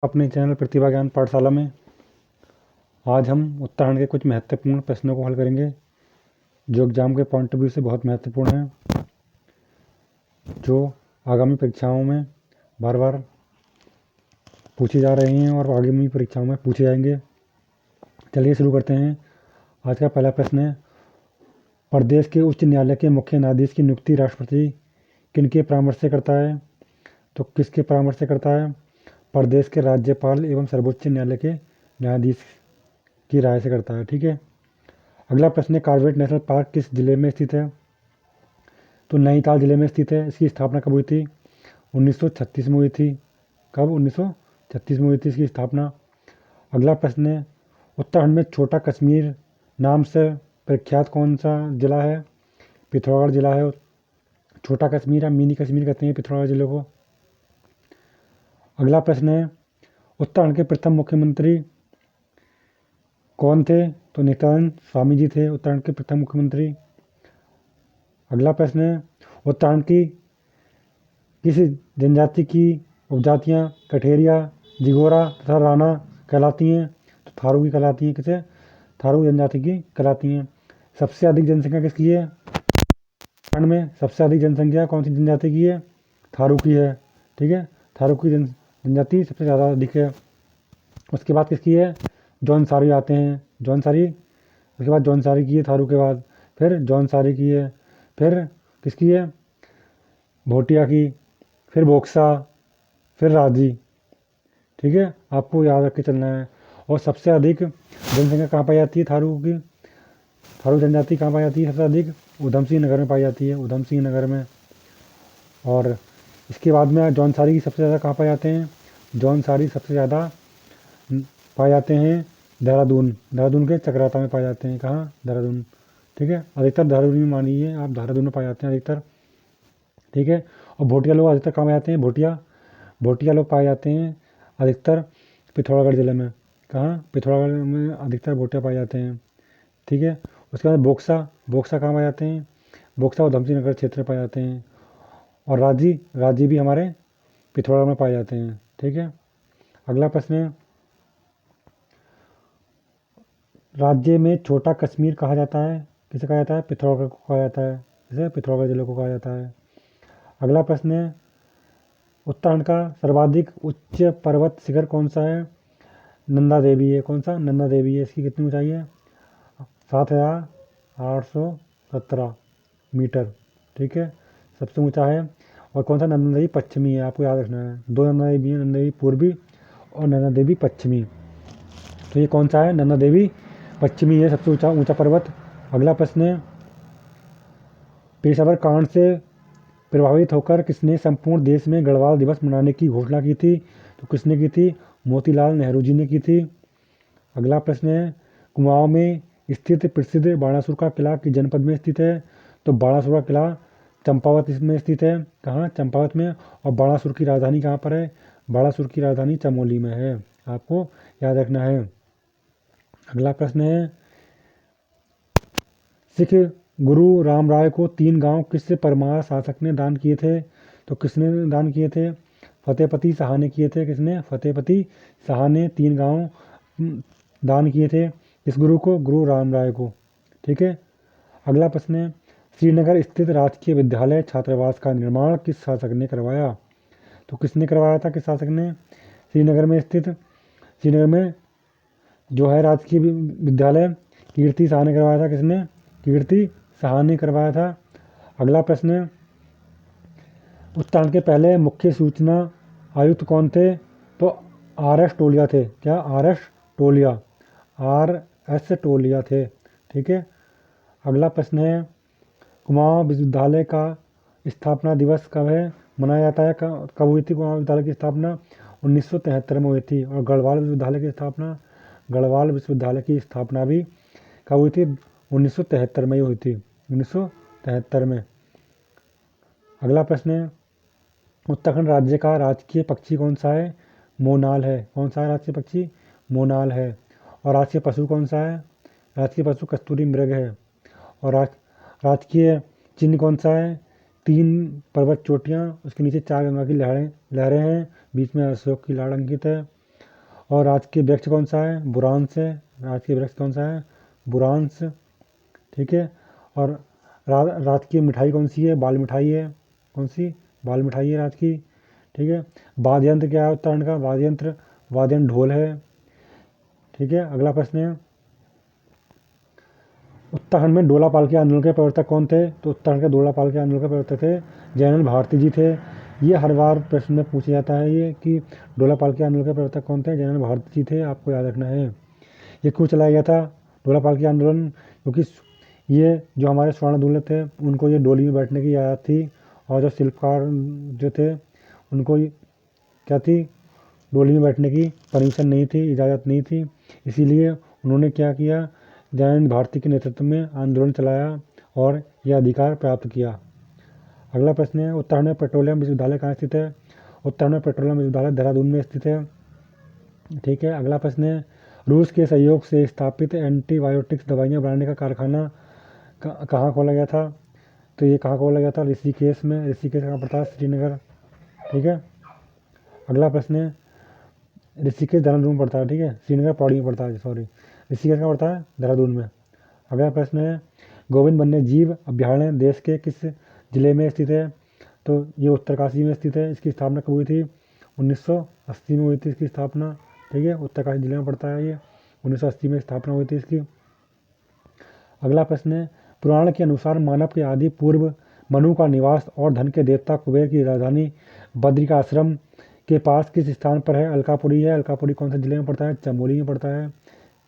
अपने चैनल प्रतिभा ज्ञान पाठशाला में आज हम उत्तराखंड के कुछ महत्वपूर्ण प्रश्नों को हल करेंगे जो एग्जाम के पॉइंट ऑफ व्यू से बहुत महत्वपूर्ण हैं, जो आगामी परीक्षाओं में बार बार पूछे जा रहे हैं और आगामी परीक्षाओं में पूछे जाएंगे। चलिए शुरू करते हैं। आज का पहला प्रश्न है, प्रदेश के उच्च न्यायालय के मुख्य न्यायाधीश की नियुक्ति राष्ट्रपति किनके परामर्श से करता है? तो किसके परामर्श से करता है? प्रदेश के राज्यपाल एवं सर्वोच्च न्यायालय के न्यायाधीश की राय से करता है। ठीक है। अगला प्रश्न है, कॉर्बेट नेशनल पार्क किस जिले में स्थित है? तो नैनीताल जिले में स्थित है। इसकी स्थापना कब हुई थी? 1936 में हुई थी। कब? 1936 में हुई थी इसकी स्थापना। अगला प्रश्न है, उत्तराखंड में छोटा कश्मीर नाम से प्रख्यात कौन सा जिला है? पिथौरागढ़ जिला है। छोटा कश्मीर या मिनी कश्मीर कहते हैं पिथौरागढ़ जिले को। अगला प्रश्न है, उत्तराखंड के प्रथम मुख्यमंत्री कौन थे? तो नित्यानंद स्वामी जी थे उत्तराखंड के प्रथम मुख्यमंत्री। अगला प्रश्न है, उत्तराखंड की किस जनजाति की उपजातियां कठेरिया, जिगोरा तथा राणा कहलाती हैं? तो थारू की कहलाती हैं। किसे? थारू जनजाति की कहलाती हैं। सबसे अधिक जनसंख्या किसकी है? उत्तराखंड में सबसे अधिक जनसंख्या कौन सी जनजाति की है? थारू की है। ठीक है, थारू की जनजाति सबसे ज़्यादा अधिक है। उसके बाद किसकी है? जौनसारी आते हैं। जौनसारी, उसके बाद जौनसारी की है थारू के बाद, फिर जौनसारी की है, फिर किसकी है? भोटिया की, फिर बोक्सा, फिर राजी। ठीक है, आपको याद रख के चलना है। और सबसे अधिक जनसंख्या कहाँ पाई जाती है थारू की? थारू जनजाति कहाँ पाई जाती है सबसे अधिक? ऊधम सिंह नगर में पाई जाती है, ऊधम सिंह नगर में। और इसके बाद में जौनसारी की सबसे ज़्यादा कहाँ पाए जाते हैं? जौनसारी सबसे ज़्यादा पाए जाते हैं देहरादून, देहरादून के चक्राता में पाए जाते हैं। कहाँ? देहरादून। ठीक है, अधिकतर देहरादून में मानिए आप, देहरादून में पाए जाते हैं अधिकतर। ठीक है, और भोटिया लोग अधिकतर कहाँ पाए जाते हैं? भोटिया लोग पाए जाते हैं अधिकतर पिथौरागढ़ जिले में। कहाँ? पिथौरागढ़ में अधिकतर भोटिया पाए जाते हैं। ठीक है, उसके बाद बोक्सा कहाँ पाए जाते हैं? बोक्सा ऊधम सिंह नगर क्षेत्र में पाए जाते हैं। और राजी भी हमारे पिथौरागढ़ में पाए जाते हैं। ठीक है, अगला प्रश्न है, राज्य में छोटा कश्मीर कहा जाता है? किसे कहा जाता है? पिथौरागढ़ को कहा जाता है। इसे पिथौरागढ़ जिले को कहा जाता है। अगला प्रश्न है, उत्तराखंड का सर्वाधिक उच्च पर्वत शिखर कौन सा है? नंदा देवी है। कौन सा? नंदा देवी है। इसकी कितनी ऊंचाई है? 7,817 मीटर। ठीक है, सबसे ऊंचा है। और कौन सा? नंदा देवी पश्चिमी है, आपको याद रखना है। दो नंदा देवी है, नंदा देवी पूर्वी और नंदा देवी पश्चिमी। तो ये कौन सा है? नंदा देवी पश्चिमी है सबसे ऊंचा ऊंचा पर्वत। अगला प्रश्न है, पेशावर कांड से प्रभावित होकर किसने संपूर्ण देश में गढ़वाल दिवस मनाने की घोषणा की थी? तो किसने की थी? मोतीलाल नेहरू जी ने की थी। अगला प्रश्न है, कुमाऊं में स्थित प्रसिद्ध बाणासुर का किला किस जनपद में स्थित है? तो बाणासुर का किला चंपावत में स्थित है। कहाँ? चंपावत में। और बाणासुर की राजधानी कहाँ पर है? बाणासुर की राजधानी चमोली में है, आपको याद रखना है। अगला प्रश्न है, सिख गुरु राम राय को 3 गांव किस परमार शासक ने दान किए थे? तो किसने दान किए थे? फतेहपति शाह ने किए थे। किसने? फतेहपति शाह ने 3 गांव दान किए थे। किस गुरु को? गुरु राम राय को। ठीक है, अगला प्रश्न है, श्रीनगर स्थित राजकीय विद्यालय छात्रावास का निर्माण किस शासक ने करवाया? तो किसने करवाया था? किस शासक ने? श्रीनगर में स्थित, श्रीनगर में जो है राजकीय विद्यालय कीर्ति शाह ने करवाया था। किसने? कीर्ति शाह ने करवाया था। अगला प्रश्न है, उत्तराखंड के पहले मुख्य सूचना आयुक्त कौन थे? तो RS टोलिया थे। क्या? RS टोलिया, RS टोलिया थे। ठीक है, अगला प्रश्न है, कुमाऊं विश्वविद्यालय का स्थापना दिवस कब है मनाया जाता है? कब हुई थी कुमाऊं विश्वविद्यालय की स्थापना? 1973 में हुई थी। और गढ़वाल विश्वविद्यालय की स्थापना, गढ़वाल विश्वविद्यालय की स्थापना भी कब हुई थी? 1973 में ही हुई थी, 1973 में। अगला प्रश्न है, उत्तराखंड राज्य का राजकीय पक्षी कौन सा है? मोनाल है। कौन सा है राजकीय पक्षी? मोनाल है। और राजकीय पशु कौन सा है? राजकीय पशु कस्तूरी मृग है। और राजकीय चिन्ह कौन सा है? 3 पर्वत चोटियाँ, उसके नीचे 4 गंगा की लहरें हैं, बीच में अशोक की लहर अंकित है। और राजकीय वृक्ष कौन सा है? बुरांस है। राजकीय वृक्ष कौन सा है? बुरांस। ठीक है। और राजकीय मिठाई कौन सी है? बाल मिठाई है। कौन सी? बाल मिठाई है राजकीय। ठीक है। वाद्य यंत्र क्या है उत्तराखंड का? वाद्य यंत्र ढोल है। ठीक है। अगला प्रश्न है, उत्तराखंड में डोला पालकी आंदोलन के प्रवर्तक कौन थे? तो उत्तराखंड के डोला पालकी आंदोलन के प्रवर्तक थे जयनल भारती जी थे। ये हर बार प्रश्न में पूछा जाता है ये कि डोला पालकी आंदोलन के प्रवर्तक कौन थे? जयनल भारती जी थे, आपको याद रखना है। ये क्यों चलाया गया था डोला पालकी आंदोलन? क्योंकि ये जो हमारे स्वर्ण दूल्हे थे उनको ये डोली में बैठने की आदत थी, और जो शिल्पकार जो थे उनको क्या थी? डोली में बैठने की परमिशन नहीं थी, इजाज़त नहीं थी। इसीलिए उन्होंने क्या किया? दयानंद भारती के नेतृत्व में आंदोलन चलाया और यह अधिकार प्राप्त किया। अगला प्रश्न है, उत्तराखंड में पेट्रोलियम विश्वविद्यालय कहाँ स्थित है? उत्तराखंड में पेट्रोलियम विश्वविद्यालय देहरादून में स्थित है। ठीक है। अगला प्रश्न है, रूस के सहयोग से स्थापित एंटीबायोटिक्स दवाइयाँ बनाने का कारखाना कहाँ खोला गया था? तो ये कहाँ खोला गया था? ऋषिकेश में। ऋषिकेश कहाँ पड़ता है? श्रीनगर। ठीक है। अगला प्रश्न है, ऋषिकेश देहरादून में पड़ता है। ठीक है। श्रीनगर पौड़ी में पड़ता है, सॉरी। ऋषिकेश कहाँ पड़ता है? देहरादून में। अगला प्रश्न है, गोविंद वन्य जीव अभ्यारण्य देश के किस जिले में स्थित है? तो ये उत्तरकाशी में स्थित है। इसकी स्थापना कब हुई थी? 1980 में हुई थी इसकी स्थापना। ठीक है। उत्तरकाशी जिले में पड़ता है ये। 1980 में स्थापना हुई थी इसकी। अगला प्रश्न है, पुराण के अनुसार मानव के आदि पूर्व मनु का निवास और धन के देवता कुबेर की राजधानी बद्री का आश्रम के पास किस स्थान पर है? अलकापुरी है। अलकापुरी कौन से जिले में पड़ता है? चमोली में पड़ता है।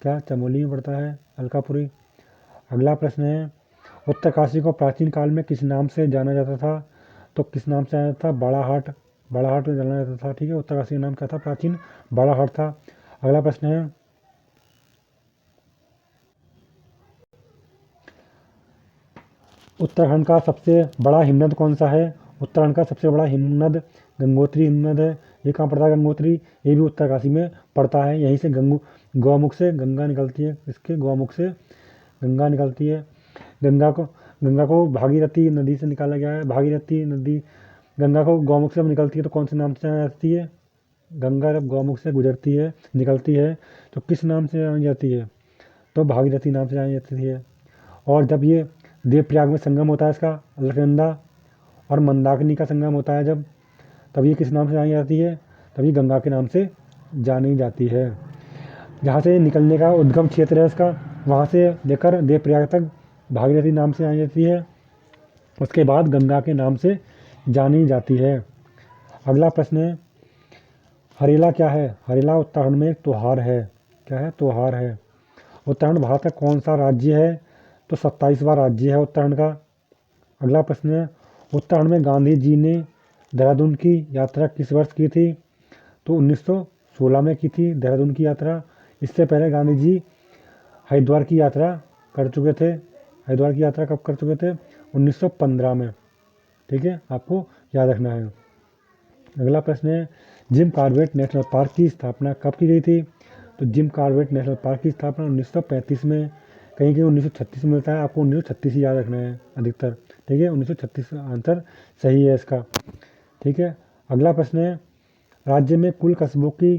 क्या? चमोली में पड़ता है अलकापुरी। अगला प्रश्न है, उत्तरकाशी को प्राचीन काल में किस नाम से जाना जाता था? तो किस नाम से जाना जाता था? बाड़ाहाट। बाड़ाहाट में जाना जाता था। ठीक है। उत्तरकाशी का नाम क्या था प्राचीन? बाड़ाहाट था। अगला प्रश्न है, उत्तराखंड का सबसे बड़ा हिमनद कौन सा है? उत्तराखंड का सबसे बड़ा हिमनद गंगोत्री हिमनद है। ये कहाँ पड़ता है गंगोत्री? ये भी उत्तरकाशी में पड़ता है। यहीं से गौमुख से गंगा निकलती है। इसके गौमुख से गंगा निकलती है। गंगा को भागीरथी नदी से निकाला गया है। भागीरथी नदी गंगा को गौमुख से निकलती है तो कौन से नाम से जानी जाती है? गंगा जब गौमुख से गुजरती है, निकलती है, तो किस नाम से जानी जाती है? तो भागीरथी नाम से जानी जाती है। और जब ये देवप्रयाग में संगम होता है इसका, अलकनंदा और मंदाकिनी का संगम होता है जब, तब ये किस नाम से जानी जाती है? तभी गंगा के नाम से जानी जाती है। जहाँ से निकलने का उद्गम क्षेत्र है इसका, वहाँ से लेकर देवप्रयाग तक भागीरथी नाम से जानी जाती है। उसके बाद गंगा के नाम से जानी जाती है। अगला प्रश्न है, हरेला क्या है? हरेला उत्तराखंड में एक त्योहार है। क्या है? त्योहार है। उत्तराखंड भारत का कौन सा राज्य है? तो 27वां राज्य है उत्तराखंड का। अगला प्रश्न है, उत्तराखंड में गांधी जी ने देहरादून की यात्रा किस वर्ष की थी? तो 1916 में की थी देहरादून की यात्रा। इससे पहले गांधी जी हरिद्वार की यात्रा कर चुके थे। हरिद्वार की यात्रा कब कर चुके थे? 1915 में। ठीक है। आपको याद रखना है। अगला प्रश्न है, जिम कॉर्बेट नेशनल पार्क की स्थापना कब की गई थी? तो जिम कॉर्बेट नेशनल पार्क की स्थापना 1935 में, कहीं कहीं 1936 में मिलता है। आपको 1936 ही याद रखना है अधिकतर। ठीक है। 1936 आंसर सही है इसका। ठीक है। अगला प्रश्न है, राज्य में कुल कस्बों की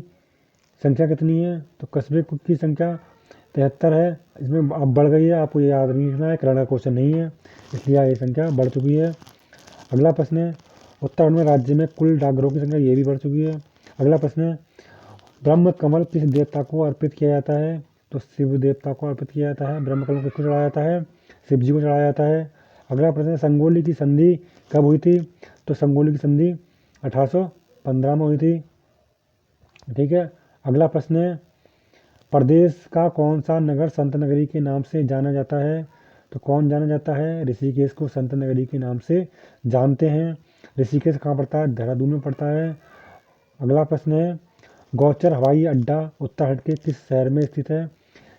संख्या कितनी है? तो कस्बे की संख्या 73 है। इसमें अब बढ़ गई है, आपको ये याद नहीं रखना है, करंट का क्वेश्चन नहीं है, इसलिए ये संख्या बढ़ चुकी है। अगला प्रश्न है, उत्तराखंड में राज्य में कुल डाकघरों की संख्या ये भी बढ़ चुकी है। अगला प्रश्न है, ब्रह्म कमल किस देवता को अर्पित किया जाता है? तो शिव देवता को अर्पित किया जाता है। ब्रह्म कमल किसको चढ़ाया जाता है? शिव जी को चढ़ाया जाता है। अगला प्रश्न है, संगोली की संधि कब हुई थी? तो संगोली की संधि 1815 में हुई थी। ठीक है। अगला प्रश्न है, प्रदेश का कौन सा नगर संत नगरी के नाम से जाना जाता है? तो कौन जाना जाता है? ऋषिकेश को संत नगरी के नाम से जानते हैं। ऋषिकेश कहाँ पड़ता है? देहरादून में पड़ता है। अगला प्रश्न है, गौचर हवाई अड्डा उत्तराखंड के किस शहर में स्थित है?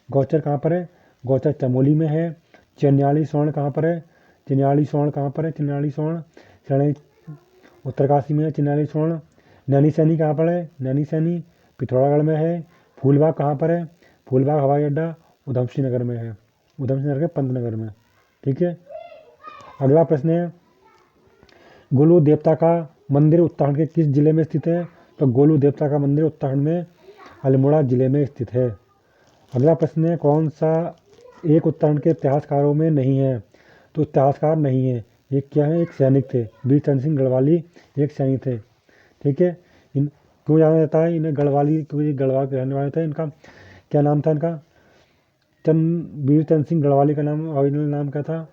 गौचर कहाँ पर है? गौचर चमोली में है। चिन्याली स्वर्ण कहाँ पर है? चिन्याली स्वर्ण कहाँ पर है? चिन्याली स्वर्ण उत्तरकाशी में है चिन्याली स्वर्ण। नैनी सैनी कहाँ पर है? नैनी सैनी पिथौरागढ़ में है। फूलबाग कहाँ पर है? फूलबाग हवाई अड्डा उधमसिंह नगर में है। उधमसिंह नगर के पंतनगर में। ठीक है। अगला प्रश्न है, गोलू देवता का मंदिर उत्तराखंड के किस जिले में स्थित है? तो गोलू देवता का मंदिर उत्तराखंड में अल्मोड़ा जिले में स्थित है। अगला प्रश्न है, कौन सा एक उत्तराखंड के इतिहासकारों में नहीं है? तो इतिहासकार नहीं है, ये क्या है, एक सैनिक थे। वीर चंद्र सिंह गढ़वाली एक सैनिक थे। ठीक है, इन क्यों जाना जाता है इन्हें गढ़वाली? क्योंकि गढ़वाल के रहने वाले थे। इनका क्या नाम था? इनका वीर चंद्र सिंह गढ़वाली का नाम, ओरिजिनल नाम क्या था?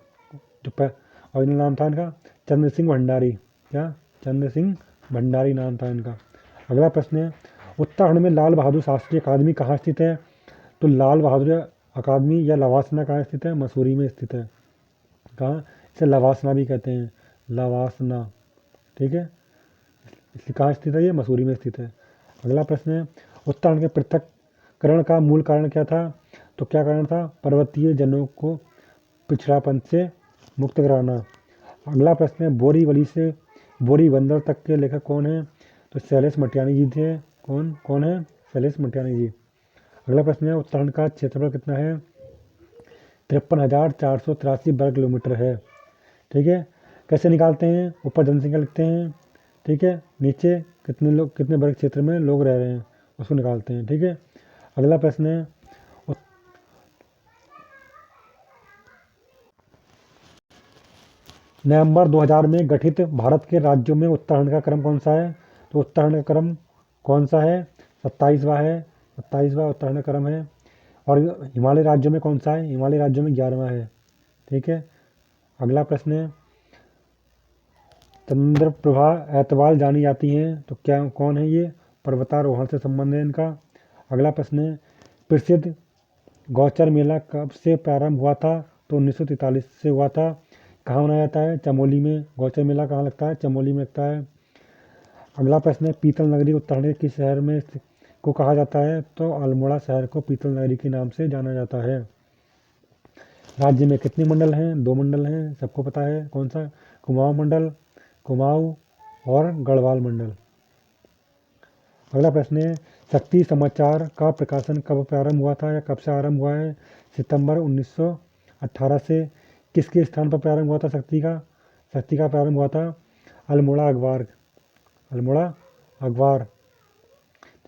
ओरिजिनल नाम था इनका चंद्र सिंह भंडारी। क्या? चंद्र सिंह भंडारी नाम था इनका। अगला प्रश्न है, उत्तराखंड में लाल बहादुर शास्त्रीय अकादमी कहाँ स्थित है? तो लाल बहादुर अकादमी या लवासना कहाँ स्थित है? मसूरी में स्थित है। कहाँ? इसे लवासना भी कहते हैं, लवासना। ठीक है, इसलिए कहाँ स्थित है? ये मसूरी में स्थित है। अगला प्रश्न है, उत्तराखंड के पृथक्करण का मूल कारण क्या था? तो क्या कारण था? पर्वतीय जनों को पिछड़ापन से मुक्त कराना। अगला प्रश्न है, बोरीवली से बोरीबंदर तक के लेखक कौन है? तो शैलेश मटियानी जी थे। कौन कौन है? शैलेश मटियानी जी। अगला प्रश्न है, उत्तराखंड का क्षेत्रफल कितना है? 53,483 वर्ग किलोमीटर है। ठीक है, कैसे निकालते हैं? ऊपर जनसंख्या लिखते हैं, ठीक है, नीचे कितने लोग, कितने वर्ग क्षेत्र में लोग रह रहे हैं, उसको निकालते हैं। ठीक है, अगला प्रश्न है, नवंबर 2000 में गठित भारत के राज्यों में उत्तराखंड का क्रम कौन सा है? तो उत्तराखंड का क्रम कौन सा है? 27वां है, 27वां उत्तराखंड का क्रम है। और हिमालय राज्यों में कौन सा है? हिमालय राज्यों में 11वां है। ठीक है, अगला प्रश्न है, चंद्रप्रभा एतवाल जानी जाती हैं, तो क्या कौन है ये? पर्वतारोहण से संबंध है इनका। अगला प्रश्न है, प्रसिद्ध गौचर मेला कब से प्रारंभ हुआ था? तो 1943 से हुआ था। कहाँ मनाया जाता है? चमोली में। गौचर मेला कहाँ लगता है? चमोली में लगता है। अगला प्रश्न है, पीतल नगरी उत्तराखंड के किस शहर में को कहा जाता है? तो अल्मोड़ा शहर को पीतल नगरी के नाम से जाना जाता है। राज्य में कितने मंडल हैं? 2 मंडल हैं, सबको पता है। कौन सा? कुमाऊं मंडल, कुमाऊं और गढ़वाल मंडल। अगला प्रश्न है, शक्ति समाचार का प्रकाशन कब प्रारंभ हुआ था या कब से आरंभ हुआ है? सितंबर 1918 से। किसके स्थान पर प्रारंभ हुआ था शक्ति का? शक्ति का प्रारंभ हुआ था अल्मोड़ा अखबार, अल्मोड़ा अखबार।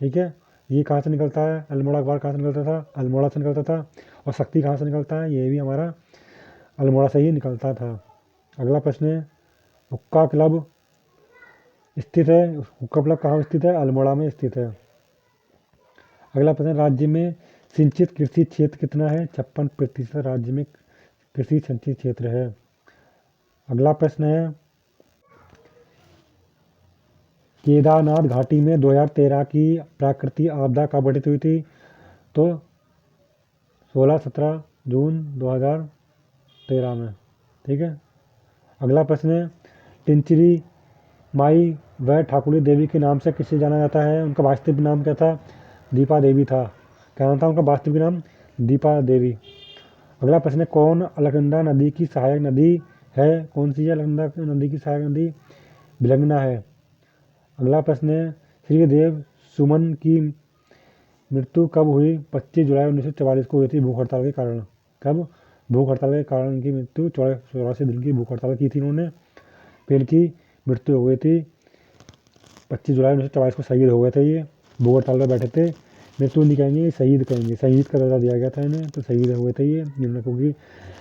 ठीक है, ये कहाँ से निकलता है? अल्मोड़ा अखबार कहाँ से निकलता था? अल्मोड़ा से निकलता था। और शक्ति कहाँ से निकलता है? ये भी हमारा अल्मोड़ा से ही निकलता था। अगला प्रश्न है, हुक्का क्लब स्थित है, हुक्का क्लब कहाँ स्थित है? अल्मोड़ा में स्थित है। अगला प्रश्न, राज्य में सिंचित कृषि क्षेत्र कितना है? 56% राज्य में कृषि सिंचित क्षेत्र है। अगला प्रश्न है, केदारनाथ घाटी में 2013 की प्राकृतिक आपदा कब घटित हुई थी? तो 16-17 जून 2013 में। ठीक है, अगला प्रश्न है, टिंचरी माई व ठाकुरी देवी के नाम से किसे जाना जाता है? उनका वास्तविक नाम क्या था? दीपा देवी था। क्या नाम था उनका वास्तविक नाम? दीपा देवी। अगला प्रश्न है, कौन अलकनंदा नदी की सहायक नदी है? कौन सी है अलकनंदा नदी की सहायक नदी? भिलंगना है। अगला प्रश्न है, श्रीदेव सुमन की मृत्यु कब हुई? 25 जुलाई 1944 को हुई थी भूख हड़ताल के कारण। कब? भूख हड़ताल के कारण इनकी मृत्यु, 84 दिन की भूख हड़ताल की थी इन्होंने, फिर इनकी मृत्यु हो गई थी। 25 जुलाई 1944 को शहीद हो गए थे ये, भूख हड़ताल पर बैठे थे। मृत्यु नहीं कहेंगे, शहीद कहेंगे, शहीद का दर्जा दिया गया था इन्हें, तो शहीद हुए थे ये जिन्होंने, क्योंकि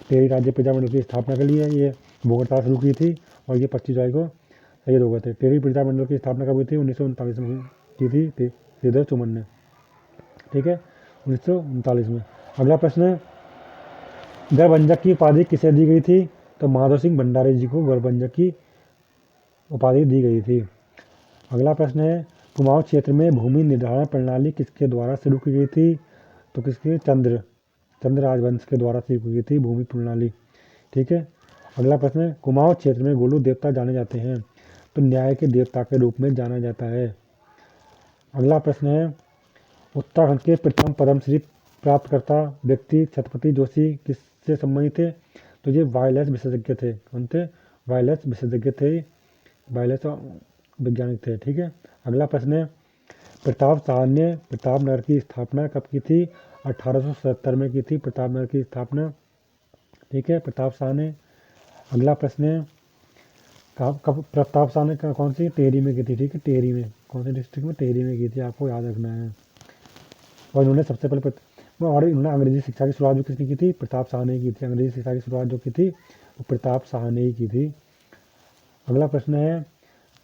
टेरी राज्य प्रजामंडल की स्थापना के लिए ये भूख हड़ताल शुरू की थी और ये 25 जुलाई को शहीद हो गए थे। टेरी प्रजामंडल की स्थापना कब हुई थी? 1939 में की थी श्रीदेव सुमन ने। ठीक है, 1939 में। अगला प्रश्न है, गौरभंजक की उपाधि किसे दी गई थी? तो माधव सिंह भंडारी जी को गौरभंजक की उपाधि दी गई थी। अगला प्रश्न है, कुमाऊं क्षेत्र में भूमि निर्धारण प्रणाली किसके द्वारा शुरू की गई थी? तो किसके? चंद्र राजवंश के द्वारा शुरू की गई थी भूमि प्रणाली। ठीक है, अगला प्रश्न है, कुमाऊं क्षेत्र में गोलू देवता जाने जाते हैं, तो न्याय के देवता के रूप में जाना जाता है। अगला प्रश्न है, उत्तराखंड के प्रथम पद्मश्री प्राप्तकर्ता व्यक्ति छत्रपति जोशी किससे संबंधित थे? तो ये वायरलेस विशेषज्ञ थे। कौन थे? वायरलेस विशेषज्ञ थे, वायरलेस वैज्ञानिक थे। ठीक है, अगला प्रश्न है, प्रताप शाह ने प्रतापनगर की स्थापना कब की थी? 1877 में की थी प्रतापनगर की स्थापना। ठीक है, प्रताप शाह ने। अगला प्रश्न है, कब प्रताप शाह ने कौन सी? टेहरी में की थी। ठीक है, टेहरी में। कौन से डिस्ट्रिक्ट में? टेहरी में की थी, आपको याद रखना है। और इन्होंने सबसे पहले और इन्होंने अंग्रेजी शिक्षा की शुरुआत भी किसने की थी? प्रताप शाह ने की थी। अंग्रेजी शिक्षा की शुरुआत जो की थी वो प्रताप शाह ने ही की थी। अगला प्रश्न है,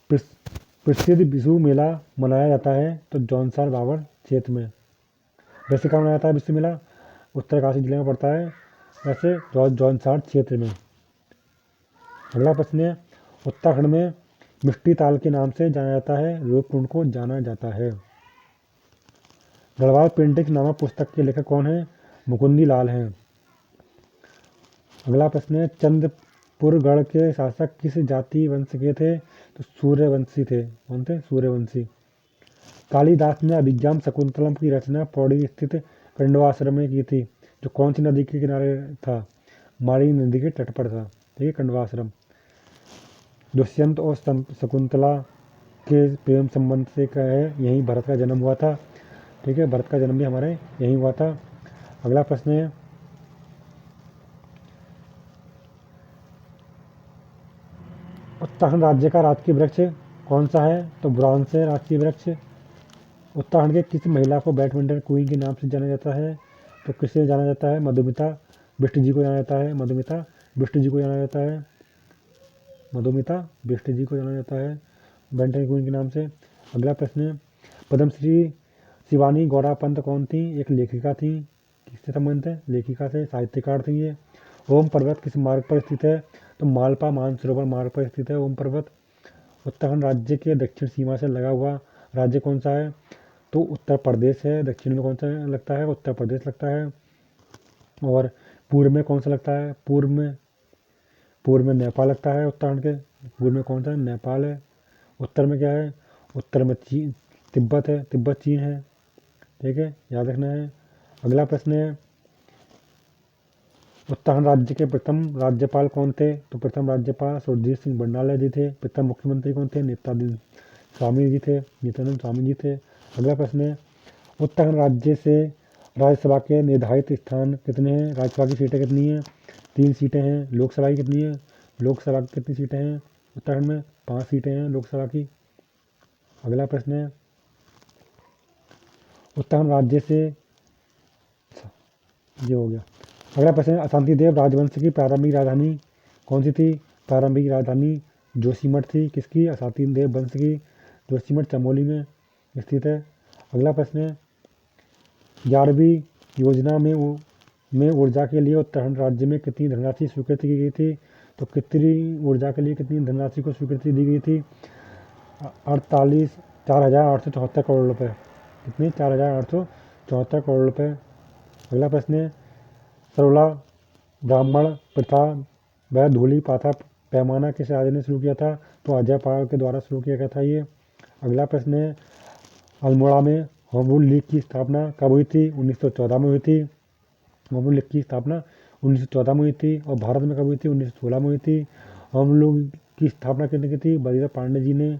प्रसिद्ध विशु मेला मनाया जाता है तो जौनसार बावर क्षेत्र में। वैसे कहाँ मनाया जाता है विशु मेला? उत्तरकाशी जिले में पड़ता है, वैसे जौनसार क्षेत्र में। अगला प्रश्न है, उत्तराखंड में मिष्टी ताल के नाम से जाना जाता है, रूपकुंड को जाना जाता है। गढ़वाल पेंटिंग नामक पुस्तक के लेखक कौन है? मुकुंदी लाल हैं। अगला प्रश्न है, चंद्रपुरगढ़ के शासक किस जाति वंश के थे? तो सूर्यवंशी थे। कौन थे? सूर्यवंशी। कालिदास ने अभिज्ञान शकुंतलम की रचना पौड़ी स्थित कण्वाश्रम में की थी, जो कौन सी नदी के किनारे था? मारी नदी के तट पर था। ठीक है, कण्वाश्रम। दुष्यंत और शकुंतला के प्रेम संबंध से क्या है? यहीं भरत का जन्म हुआ था। ठीक है, भरत का जन्म भी हमारे यहीं हुआ था। अगला प्रश्न है, उत्तराखंड राज्य का राजकीय वृक्ष कौन सा है? तो बुरांस है राजकीय वृक्ष। उत्तराखंड के किस महिला को बैडमिंटन क्वीन के नाम से जाना जाता है? तो किसे जाना जाता है? मधुमिता बिष्ट जी को जाना जाता है। मधुमिता बिष्ट जी को जाना जाता है। मधुमिता बिष्ट जी को जाना जाता है बैडमिंटन क्वीन के नाम से। अगला प्रश्न है, पद्मश्री शिवानी गौड़ा पंत कौन थी? एक लेखिका थी। किससे संबंधित है? लेखिका से, साहित्यकार थी ये। ओम पर्वत किस मार्ग पर स्थित है? तो मालपा मानसरोवर मार्ग पर स्थित है ओम पर्वत। उत्तराखंड राज्य के दक्षिण सीमा से लगा हुआ राज्य कौन सा है? तो उत्तर प्रदेश है। दक्षिण में कौन सा लगता है? उत्तर प्रदेश लगता है। और पूर्व में कौन सा लगता है? पूर्व में नेपाल लगता है। उत्तराखंड के पूर्व में कौन सा है? नेपाल है। उत्तर में क्या है? उत्तर में चीन, तिब्बत है। तिब्बत चीन है। ठीक है, याद रखना है। अगला प्रश्न है, उत्तराखंड राज्य के प्रथम राज्यपाल कौन थे? तो प्रथम राज्यपाल सुरजीत सिंह बंडाला जी थे। प्रथम मुख्यमंत्री कौन थे? नित्यानंद स्वामी जी थे। नित्यानंद स्वामी जी थे। अगला प्रश्न है, उत्तराखंड राज्य से राज्यसभा के निर्धारित स्थान कितने हैं? राज्यसभा की सीटें कितनी हैं? 3 सीटें हैं। लोकसभा की कितनी है? लोकसभा की कितनी सीटें हैं? उत्तराखंड में 5 सीटें हैं लोकसभा की। अगला प्रश्न है, उत्तराखंड राज्य से, ये हो गया। अगला प्रश्न है, अशांति देव राजवंश की प्रारंभिक राजधानी कौन सी थी? प्रारंभिक राजधानी जोशीमठ थी। किसकी? अशांति देव वंश की। जोशीमठ चमोली में स्थित है। अगला प्रश्न है, 11वीं योजना में ऊर्जा के लिए उत्तराखंड राज्य में कितनी धनराशि स्वीकृति की गई थी? तो कितनी ऊर्जा के लिए कितनी धनराशि को स्वीकृति दी गई थी? 4,874 करोड़ रुपए। कितने? 4,874 करोड़ रुपए। अगला प्रश्न है, सरोला ब्राह्मण प्रथा व धूली पाथा पैमाना किस राज्य ने शुरू किया था? तो अजय पाल के द्वारा शुरू किया गया था ये। अगला प्रश्न है, अल्मोड़ा में होम रूल लीग की स्थापना कब हुई थी? 1914 में हुई थी। होम रूल लीग की स्थापना 1914 में हुई थी। और भारत में कब हुई थी? 1916 में हुई थी। होम रूल की स्थापना किसने की थी? बलदेव पांडे जी ने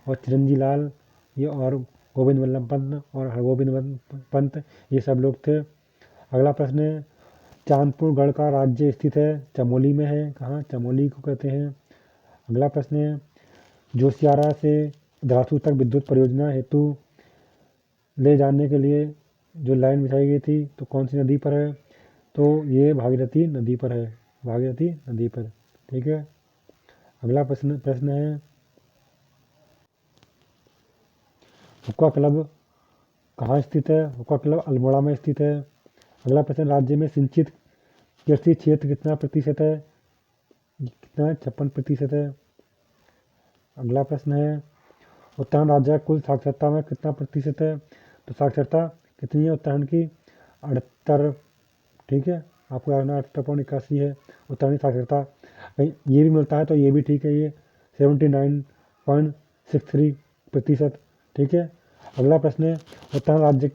और चिरंजी लाल ये और गोविंद वल्लभ पंत और हरगोविंद पंत, ये सब लोग थे। अगला प्रश्न है, चांदपुर गढ़ का राज्य स्थित है? चमोली में है। कहाँ? चमोली को कहते हैं। अगला प्रश्न है, जोशियारा से धारासू तक विद्युत परियोजना हेतु ले जाने के लिए जो लाइन बिछाई गई थी तो कौन सी नदी पर है? तो ये भागीरथी नदी पर है। भागीरथी नदी पर। ठीक है। अगला प्रश्न है, हुक्का क्लब कहाँ स्थित है? हुक्का क्लब अल्मोड़ा में स्थित है। अगला प्रश्न, राज्य में सिंचित कृषि क्षेत्र कितना प्रतिशत है? कितना? 56% है। अगला प्रश्न है, उत्तराखंड राज्य का कुल साक्षरता में कितना प्रतिशत है? तो साक्षरता कितनी है उत्तराखंड की? 78। ठीक है, आपको याद रखना 78.81 है उत्तराखंड की साक्षरता। ये भी मिलता है तो ये भी ठीक है, ये 79.63%। ठीक है। अगला प्रश्न है, उत्तराखंड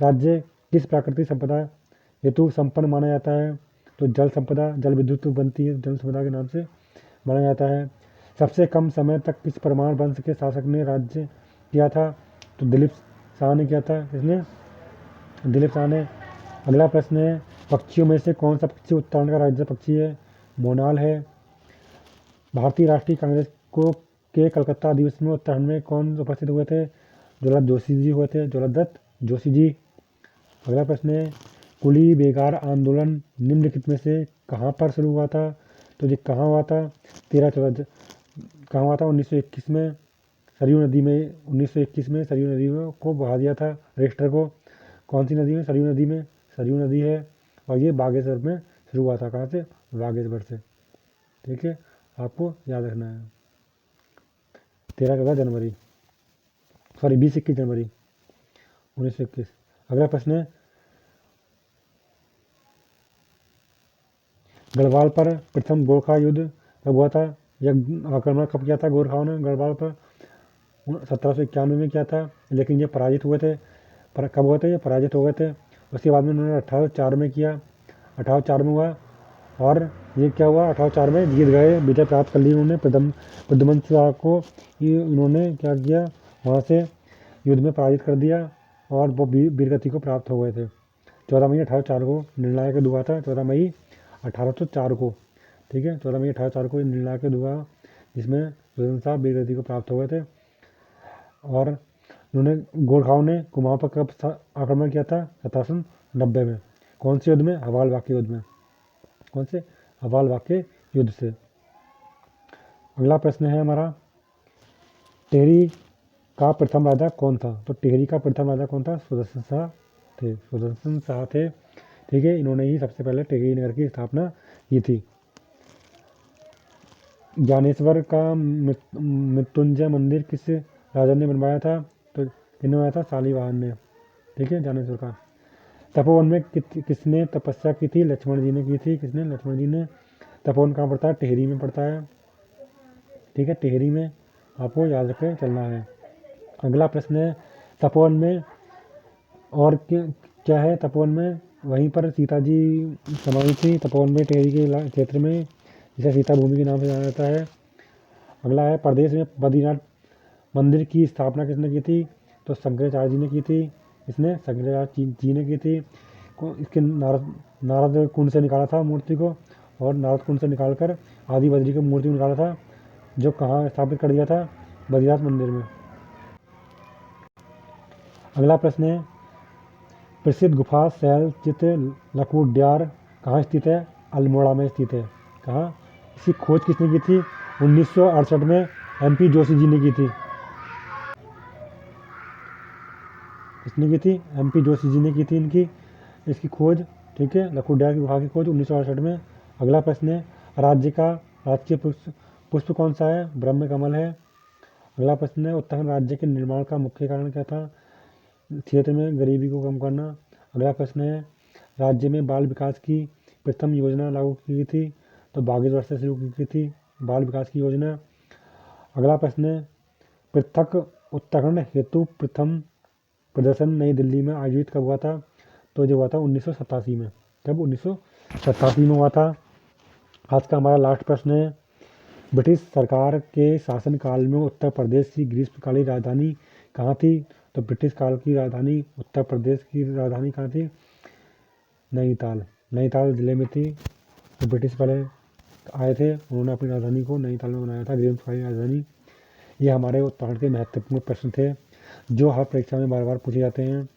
राज्य किस प्राकृतिक संपदा हेतु संपन्न माना जाता है? तो जल संपदा, जल विद्युत बनती है जल संपदा के नाम से माना जाता है। सबसे कम समय तक किस परमार वंश के शासक ने राज्य किया था? तो दिलीप शाह ने किया था। किसने? दिलीप शाह ने। अगला प्रश्न है, पक्षियों में से कौन सा पक्षी उत्तराखंड का राज्य पक्षी है? मोनाल है। भारतीय राष्ट्रीय कांग्रेस को के कलकत्ता अधिवेशन में उत्तराखंड में कौन उपस्थित हुए थे? ज्वलंत जोशी जी हुए थे। ज्वलंत जोशी जी। अगला प्रश्न है कुली बेगार आंदोलन निम्नलिखित में से कहाँ पर शुरू हुआ था? तो ये कहाँ हुआ था? 13-14 कहाँ हुआ था? 1921 में सरयू नदी में 1921 में सरयू नदी में को बहा दिया था रजिस्टर को। कौन सी नदी में? सरयू नदी में। सरयू नदी है और ये बागेश्वर में शुरू हुआ था। कहाँ से? बागेश्वर से। ठीक है, आपको याद रखना है। 13-14 जनवरी, सॉरी 20-21 जनवरी 1921। अगला प्रश्न है गढ़वाल पर प्रथम गोरखा युद्ध कब हुआ था? यह आक्रमण कब किया था गोरखाओं ने गढ़वाल पर? 1791 में किया था, लेकिन ये पराजित हुए थे। कब हुए थे? ये पराजित हो गए थे। उसके बाद में उन्होंने 1804 में किया, 1804 में हुआ और ये क्या हुआ? 1804 में जीत गए, विजय प्राप्त कर ली उन्होंने। प्रद्युमन शाह को उन्होंने क्या किया? वहाँ से युद्ध में पराजित कर दिया और वो वीरगति को प्राप्त हो गए थे। 14 मई 1804 को निर्णायक युद्ध हुआ था। 14 मई 1804 को, ठीक है, 14 मई 1804 को निर्णायक युद्ध हुआ जिसमें सुदर्शन साहब वीरगति को प्राप्त हो गए थे। और उन्होंने गोरखाओं ने कुमाऊं पर कब आक्रमण किया था? 1790 में। कौन से युद्ध में? हवालबाग के युद्ध में। कौन से? हवालबाग के युद्ध से। अगला प्रश्न है हमारा टिहरी का प्रथम राजा कौन था? तो टिहरी का प्रथम राजा कौन था? सुदर्शन शाह थे। सुदर्शन शाह थे, ठीक है, इन्होंने ही सबसे पहले टिहरी नगर की स्थापना की थी। ज्ञानेश्वर का मृत्युंजय मंदिर किस राजा ने बनवाया था? तो किसने बनवाया था? शालिवाहन ने, ठीक है, ज्ञानेश्वर का। तपोवन में किसने तपस्या की थी? लक्ष्मण जी ने की थी। किसने? लक्ष्मण जी ने। तपोवन कहाँ पड़ता है? टिहरी में पड़ता है, ठीक है, टिहरी में, आपको याद रखे चलना है। अगला प्रश्न है तपोवन में और क्या है? तपोवन में वहीं पर सीता जी समाई थी, तपोवन में, टिहरी के क्षेत्र में, जिसे सीता भूमि के नाम से जाना जाता है। अगला है प्रदेश में बद्रीनाथ मंदिर की स्थापना किसने की थी? तो शंकराचार्य जी ने की थी। इसने शंकराचार्य जी ने की थी। इसके नारद कुंड से निकाला था मूर्ति को, और नारद कुंड से निकालकर आदि बद्री की मूर्ति निकाला था, जो कहाँ स्थापित कर दिया था? बद्रीनाथ मंदिर में। अगला प्रश्न है प्रसिद्ध गुफा शैल चित्र लकुड्यार कहाँ स्थित है? अल्मोड़ा में स्थित है। कहाँ? इसकी खोज किसने की थी? 1968 में MP जोशी जी ने की थी। किसने की थी? MP जोशी जी ने की थी इसकी खोज, ठीक है, लकुड्यार की गुफा की खोज 1968 में। अगला प्रश्न है राज्य का राजकीय पुष्प कौन सा है? ब्रह्म कमल है। अगला प्रश्न है उत्तराखंड राज्य के निर्माण का मुख्य कारण क्या था? क्षेत्र में गरीबी को कम करना। अगला प्रश्न है राज्य में बाल विकास की प्रथम योजना लागू की गई थी? तो बागेश्वर से शुरू की गई थी बाल विकास की योजना। अगला प्रश्न है पृथक उत्तराखंड हेतु प्रथम प्रदर्शन नई दिल्ली में आयोजित कब हुआ था? तो जो हुआ था 1987 में। कब? 1987 में हुआ था। आज का हमारा लास्ट प्रश्न है ब्रिटिश सरकार के शासनकाल में उत्तर प्रदेश की ग्रीष्मकालीन राजधानी कहाँ थी? तो ब्रिटिश काल की राजधानी उत्तर प्रदेश की राजधानी कहाँ थी? नैनीताल। नैनीताल जिले में थी। तो ब्रिटिश पहले आए थे, उन्होंने अपनी राजधानी को नैनीताल में बनाया था, ग्रीष्मकालीन राजधानी। ये हमारे उत्तराखंड के महत्वपूर्ण प्रश्न थे जो हर परीक्षा में बार बार पूछे जाते हैं।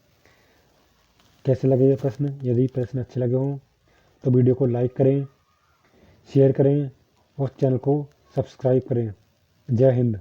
कैसे लगे ये प्रश्न? यदि प्रश्न अच्छे लगे हों तो वीडियो को लाइक करें, शेयर करें और चैनल को सब्सक्राइब करें। जय हिंद।